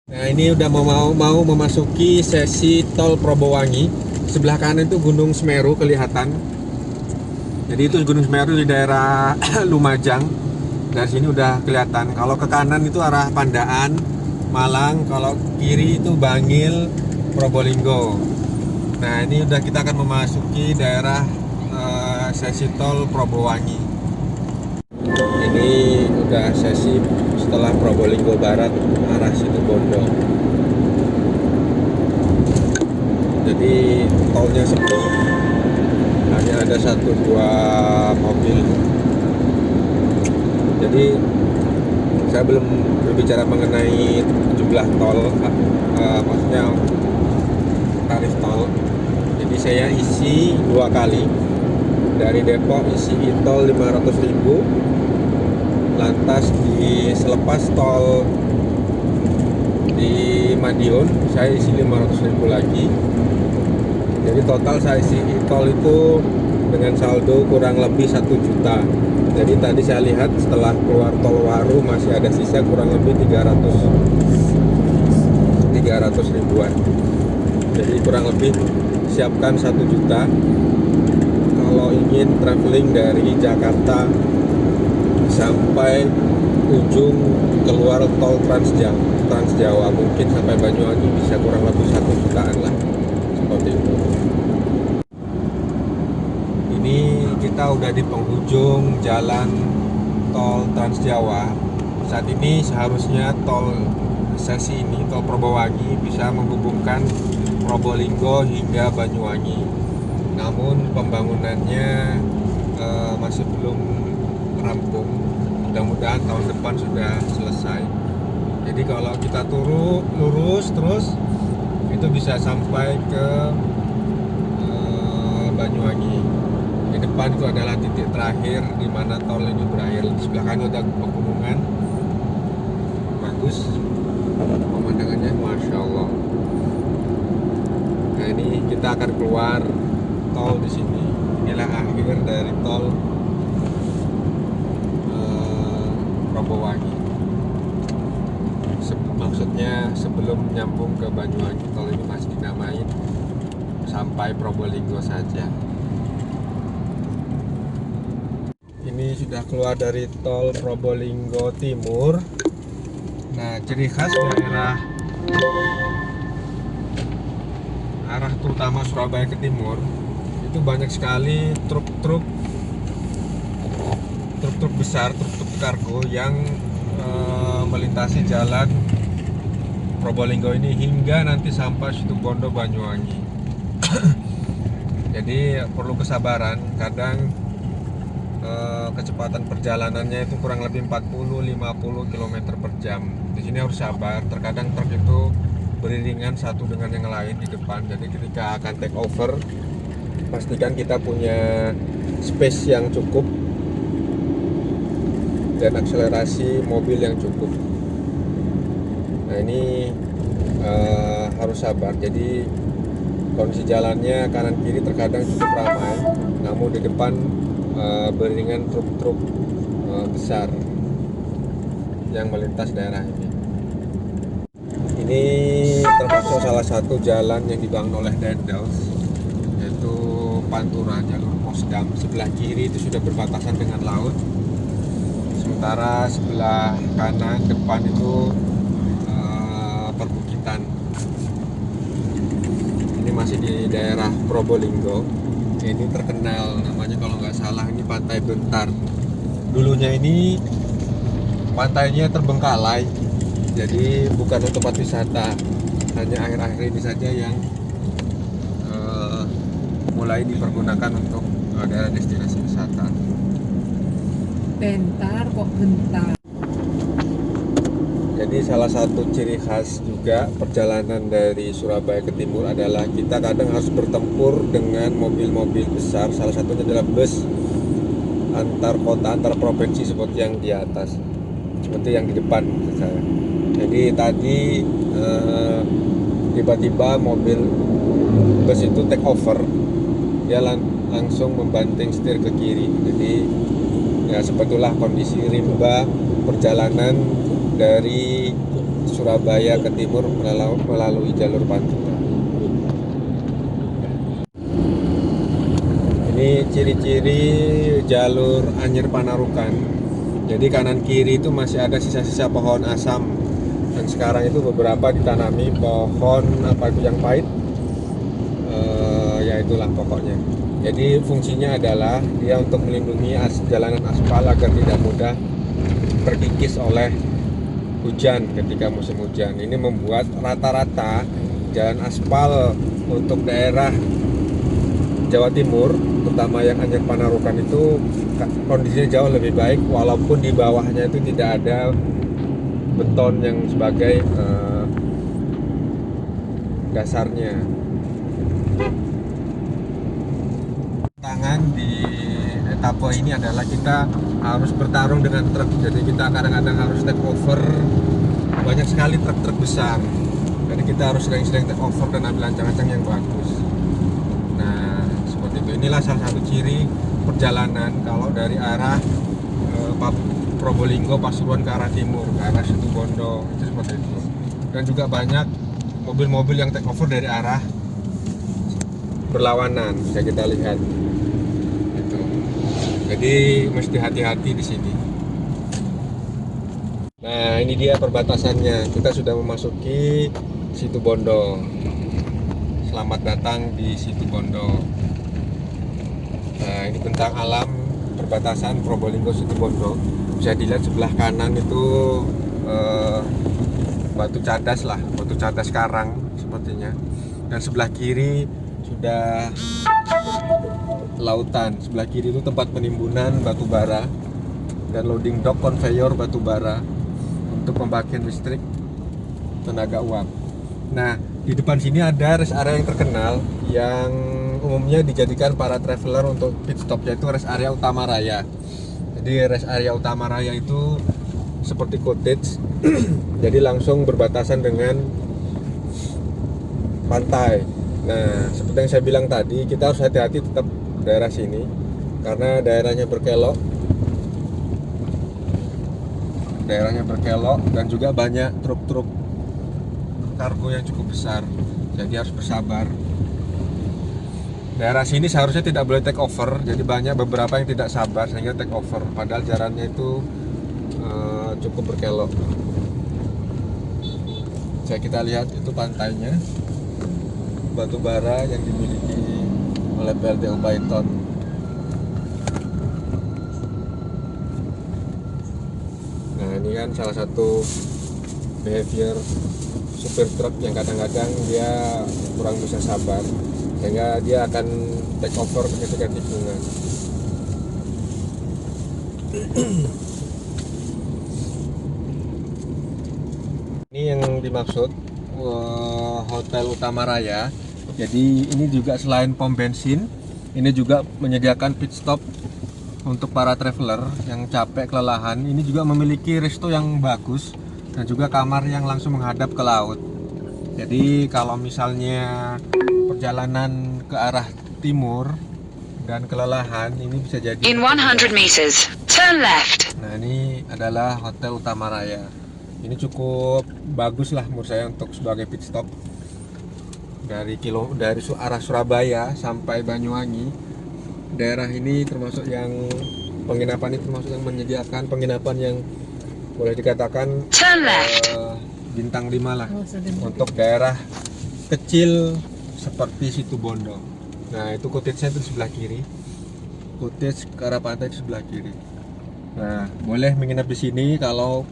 Nah, ini udah mau memasuki sesi tol Probowangi. Sebelah kanan itu Gunung Semeru kelihatan. Jadi itu Gunung Semeru di daerah Lumajang. Dari sini udah kelihatan. Kalau ke kanan itu arah Pandaan, Malang. Kalau kiri itu Bangil, Probolinggo. Nah, ini udah kita akan memasuki daerah sesi tol Probowangi. Ini udah sesi setelah Probolinggo Barat arah Situbondo. Jadi tolnya sepi, hanya ada 1-2 mobil. Jadi saya belum berbicara mengenai jumlah tol, maksudnya tarif tol. Jadi saya isi 2 kali. Dari Depok isi tol 500.000, lantas selepas tol di Madiun saya isi 500.000 lagi. Jadi total saya isi tol itu dengan saldo kurang lebih 1 juta. Jadi tadi saya lihat setelah keluar tol Waru masih ada sisa kurang lebih 300 ribuan. Jadi kurang lebih siapkan 1 juta kalau ingin traveling dari Jakarta sampai ujung keluar tol Trans Jawa, mungkin sampai Banyuwangi bisa kurang lebih 1 jutaan lah, seperti itu. Ini kita udah di penghujung jalan tol Trans Jawa. Saat ini seharusnya tol sesi ini, tol Probowangi, bisa menghubungkan Probolinggo hingga Banyuwangi. Namun pembangunannya masih belum rampung. Mudah-mudahan tahun depan sudah selesai. Jadi kalau kita lurus terus itu bisa sampai ke Banyuwangi. Di depan itu adalah titik terakhir di mana tol ini berakhir. Di sebelah kanan ada pegunungan, bagus pemandangannya, masya Allah. Nah, ini kita akan keluar tol di sini. Inilah akhir dari tol Probowangi. Maksudnya sebelum nyambung ke Banyuwangi, tol ini masih dinamain sampai Probolinggo saja. Ini sudah keluar dari tol Probolinggo Timur. Nah, ciri khas daerah arah terutama Surabaya ke timur itu banyak sekali truk-truk besar, truk-truk kargo yang melintasi jalan Probolinggo ini hingga nanti sampai Situbondo Banyuwangi. Jadi perlu kesabaran. Kadang kecepatan perjalanannya itu kurang lebih 40-50 km per jam. Di sini harus sabar. Terkadang truk itu beriringan satu dengan yang lain di depan. Jadi ketika akan take over, pastikan kita punya space yang cukup dan akselerasi mobil yang cukup. Nah, ini harus sabar. Jadi kondisi jalannya kanan kiri terkadang cukup ramai, namun di depan beriringan truk-truk besar yang melintas daerah ini. Ini termasuk salah satu jalan yang dibangun oleh Dendels, yaitu Pantura, jalur Posdam. Sebelah kiri itu sudah berbatasan dengan laut, sementara sebelah kanan depan itu perbukitan. Ini masih di daerah Probolinggo. Ini terkenal namanya kalau nggak salah ini Pantai Bentar. Dulunya ini pantainya terbengkalai, jadi bukan tempat wisata. Hanya akhir-akhir ini saja yang mulai dipergunakan untuk daerah destinasi wisata. Bentar kok bentar. Jadi salah satu ciri khas juga perjalanan dari Surabaya ke timur adalah kita kadang harus bertempur dengan mobil-mobil besar. Salah satunya adalah bus antar kota, antar provinsi seperti yang di atas, seperti yang di depan saya. Jadi tadi tiba-tiba mobil bus itu take over, dia langsung membanting setir ke kiri. Jadi ya sebetulnya kondisi rimba perjalanan dari Surabaya ke timur melalui jalur Pantura. Ini ciri-ciri jalur Anyer Panarukan. Jadi kanan kiri itu masih ada sisa-sisa pohon asam, dan sekarang itu beberapa ditanami pohon apa itu yang pahit, ya itulah pokoknya. Jadi fungsinya adalah dia untuk melindungi jalanan aspal agar tidak mudah terkikis oleh hujan ketika musim hujan. Ini membuat rata-rata jalan aspal untuk daerah Jawa Timur, terutama yang Anyer Panarukan itu kondisinya jauh lebih baik, walaupun di bawahnya itu tidak ada beton yang sebagai dasarnya. Tantangan di etapa ini adalah kita harus bertarung dengan truk, jadi kita kadang-kadang harus take over banyak sekali truk-truk besar, jadi kita harus sering-sering take over dan ambil ancang-ancang yang bagus. Nah, seperti itu. Inilah salah satu ciri perjalanan kalau dari arah Probolinggo, Pasuruan ke arah timur, ke arah Situbondo, itu seperti itu. Dan juga banyak mobil-mobil yang take over dari arah berlawanan, bisa kita lihat. Itu. Jadi mesti hati-hati di sini. Nah, ini dia perbatasannya. Kita sudah memasuki Situbondo. Selamat datang di Situbondo. Nah, ini bentang alam perbatasan Probolinggo Situbondo. Bisa dilihat sebelah kanan itu batu cadas lah, batu cadas karang sepertinya. Dan sebelah kiri sudah lautan. Sebelah kiri itu tempat penimbunan batu bara dan loading dock konveyor batu bara untuk pembangkit listrik tenaga uap. Nah, di depan sini ada rest area yang terkenal yang umumnya dijadikan para traveler untuk pit stop, yaitu rest area Utama Raya. Jadi rest area Utama Raya itu seperti cottage, jadi langsung berbatasan dengan pantai. Nah, seperti yang saya bilang tadi, kita harus hati-hati tetap daerah sini karena daerahnya berkelok. Dan juga banyak truk-truk kargo yang cukup besar, jadi harus bersabar. Daerah sini seharusnya tidak boleh take over, jadi banyak beberapa yang tidak sabar sehingga take over, padahal jalannya itu cukup berkelok. Jadi kita lihat itu pantainya, batu bara yang dimiliki oleh PLTU Paiton. Nah, ini kan salah satu behavior supir truk yang kadang-kadang dia kurang bisa sabar, sehingga dia akan take over ketika tikungan. Ini yang dimaksud Hotel Utama Raya. Jadi ini juga selain pom bensin, ini juga menyediakan pit stop untuk para traveler yang capek kelelahan. Ini juga memiliki resto yang bagus dan juga kamar yang langsung menghadap ke laut. Jadi kalau misalnya perjalanan ke arah timur dan kelelahan, ini bisa jadi In 100 meters, turn left. Nah, ini adalah Hotel Utama Raya. Ini cukup bagus lah menurut saya untuk sebagai pit stop dari arah Surabaya sampai Banyuwangi. Daerah ini termasuk yang penginapan ini termasuk yang menyediakan penginapan yang boleh dikatakan bintang 5 lah untuk daerah kecil seperti Situbondo. Nah, itu cottage-nya itu di sebelah kiri. Cottage ke arah pantai di sebelah kiri. Nah, boleh menginap di sini kalau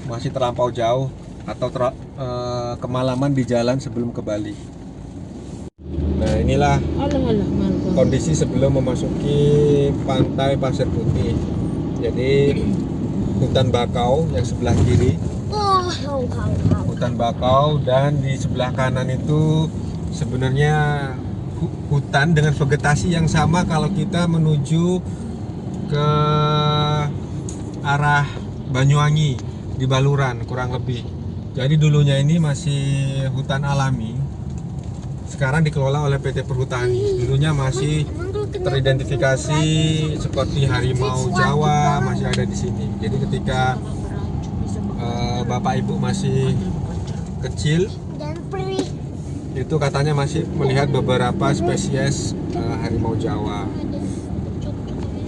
masih terlampau jauh atau kemalaman di jalan sebelum ke Bali. Nah, inilah kondisi sebelum memasuki pantai Pasir Putih. Jadi hutan bakau yang sebelah kiri, hutan bakau, dan di sebelah kanan itu sebenarnya hutan dengan vegetasi yang sama kalau kita menuju ke arah Banyuwangi di Baluran kurang lebih. Jadi dulunya ini masih hutan alami, sekarang dikelola oleh PT Perhutani. Dulunya masih teridentifikasi seperti harimau Jawa masih ada di sini. Jadi ketika Bapak Ibu masih kecil. dan perih. Itu katanya masih melihat beberapa spesies harimau Jawa.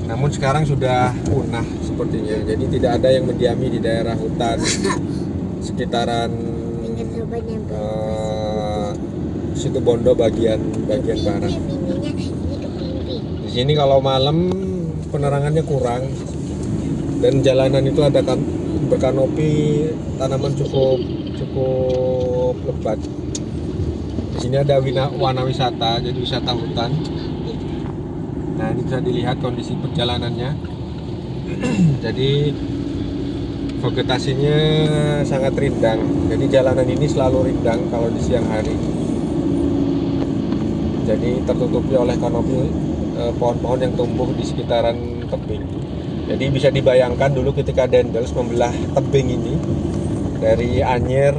Namun sekarang sudah punah sepertinya. Jadi tidak ada yang mendiami di daerah hutan sekitaran Situ Bondo bagian barat. Di sini kalau malam penerangannya kurang dan jalanan itu ada berkanopi tanaman cukup lebat. Di sini ada wana wisata, jadi wisata hutan. Nah, ini bisa dilihat kondisi perjalanannya. Jadi vegetasinya sangat rindang. Jadi jalanan ini selalu rindang kalau di siang hari. Jadi tertutupi oleh kanopi pohon-pohon yang tumbuh di sekitaran tebing. Jadi bisa dibayangkan dulu ketika Dendels membelah tebing ini dari Anyer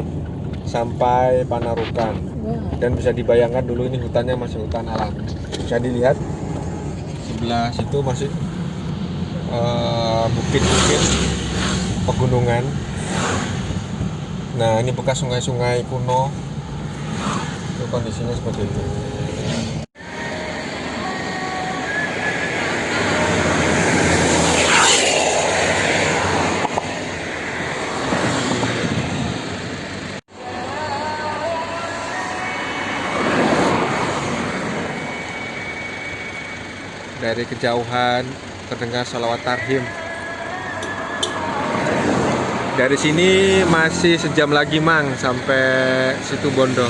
sampai Panarukan. Dan bisa dibayangkan dulu ini hutannya masih hutan alam. Bisa dilihat sebelah situ masih bukit-bukit pegunungan. Nah, ini bekas sungai-sungai kuno. Itu kondisinya seperti itu. Dari kejauhan terdengar sholawat tarhim. Dari sini masih sejam lagi Mang sampai Situ Bondo.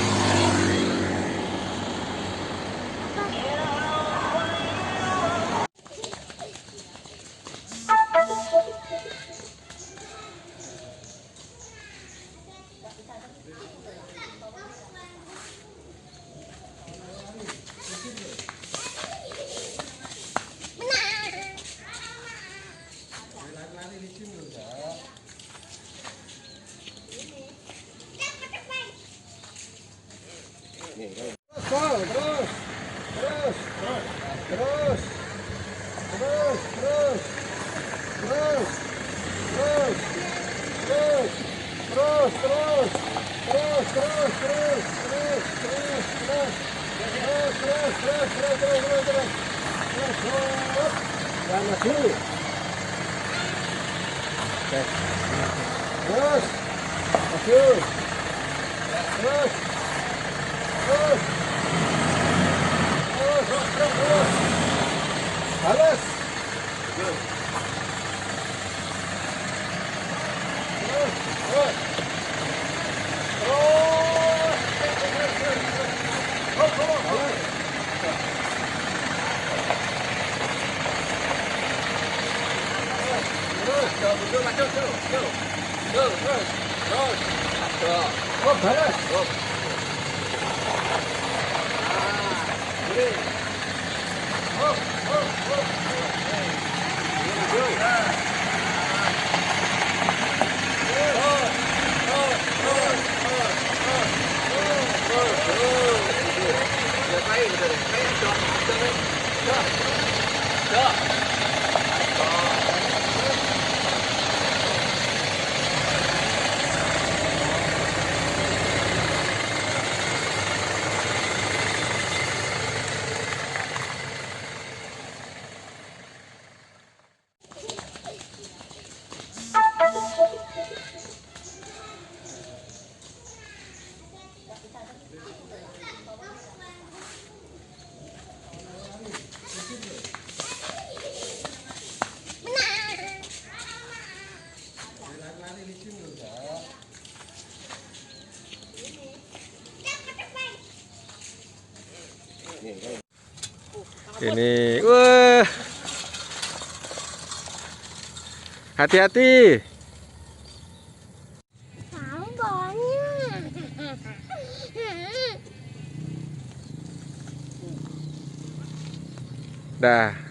Ini, wah, hati-hati. Tahu banyak. Dah.